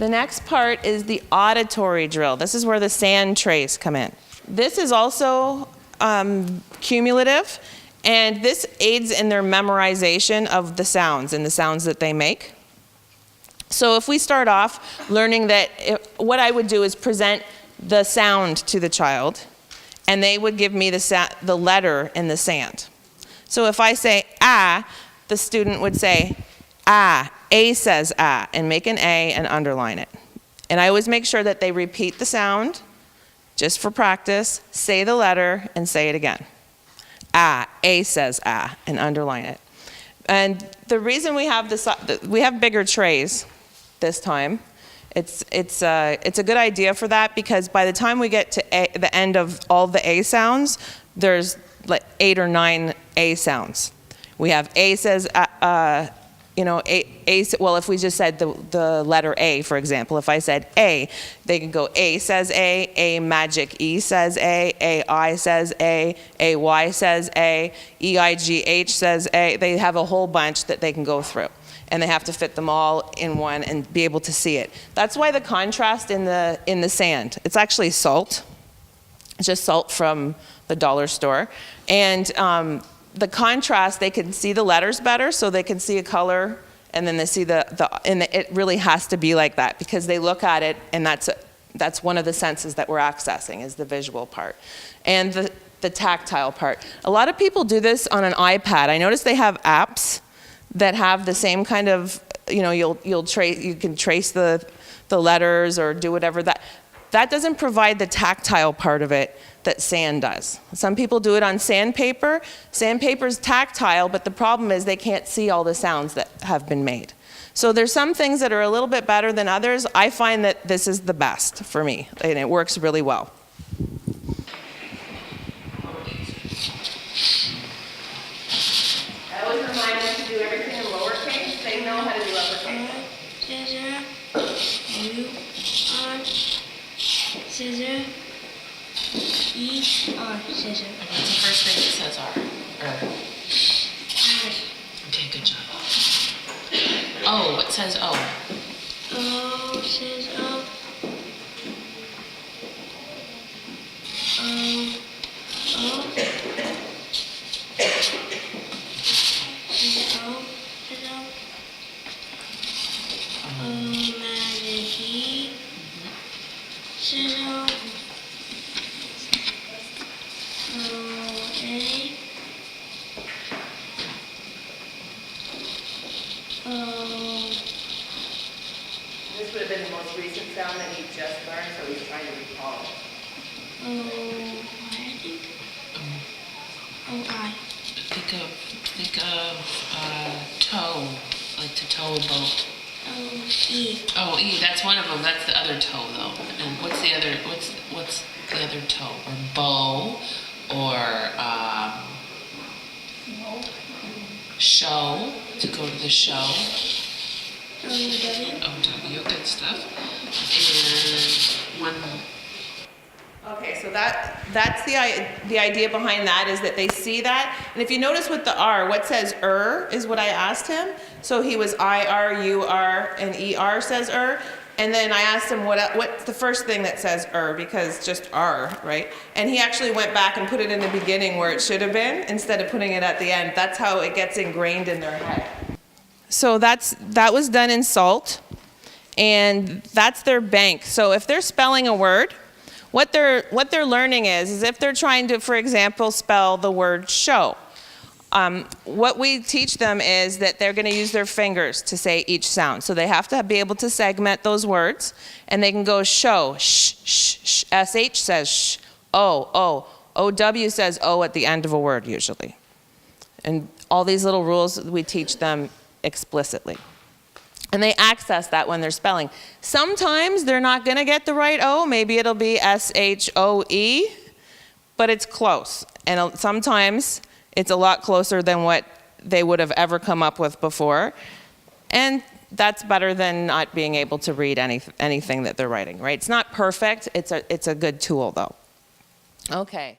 The next part is the auditory drill. This is where the sand trays come in. This is also cumulative, and this aids in their memorization of the sounds and the sounds that they make. So if we start off learning that, what I would do is present the sound to the child, and they would give me the letter in the sand. So if I say ah, the student would say ah, A says ah, and make an A and underline it. And I always make sure that they repeat the sound, just for practice, say the letter, and say it again. Ah, A says ah, and underline it. And the reason we have this, we have bigger trays this time. It's a good idea for that, because by the time we get to the end of all the A sounds, there's like 8 or 9 A sounds. We have A says, well, if we just said the letter A, for example, if I said A, they can go A says A magic E says A I says A Y says A, EIGH says A. They have a whole bunch that they can go through. And they have to fit them all in one and be able to see it. That's why the contrast in the sand, it's actually salt. It's just salt from the dollar store. And the contrast, they can see the letters better, so they can see a color, and then they see and it really has to be like that, because they look at it, and that's one of the senses that we're accessing, is the visual part. And the tactile part. A lot of people do this on an iPad. I notice they have apps that have the same kind of, you can trace the letters or do whatever. That doesn't provide the tactile part of it that sand does. Some people do it on sandpaper. Sandpaper's tactile, but the problem is they can't see all the sounds that have been made. So there's some things that are a little bit better than others. I find that this is the best for me, and it works really well. I always remind them to do everything in lowercase. They know how to do uppercase. Scissor, E-R, scissor. What's the first thing that says R? Okay, good job. O, what says O? O says O. O. O. Says O. Says O. O, magic E. Says O. O-A. O. This would have been the most recent sound that he just learned, so he's trying to recall it. O-I, I think. O-I. Think of toe, like to tow a boat. O-E. Oh, E, that's one of them. That's the other toe, though. And what's the other? What's the other toe? Or bow, or show, to go to the show. O-W. O-W, good stuff. And one. Okay, so that's the idea behind that, is that they see that. And if you notice with the R, what says is what I asked him. So he was I-R, U-R, and E-R says And then I asked him what's the first thing that says because just R, right? And he actually went back and put it in the beginning where it should have been, instead of putting it at the end. That's how it gets ingrained in their head. So that was done in salt, and that's their bank. So if they're spelling a word, what they're learning is if they're trying to, for example, spell the word show, what we teach them is that they're going to use their fingers to say each sound. So they have to be able to segment those words, and they can go show, sh, sh, sh. SH says sh, O. OW says O at the end of a word usually. And all these little rules we teach them explicitly. And they access that when they're spelling. Sometimes they're not going to get the right O. Maybe it'll be S-H-O-E, but it's close. And sometimes it's a lot closer than what they would have ever come up with before. And that's better than not being able to read anything that they're writing, right? It's not perfect. It's a good tool, though. Okay.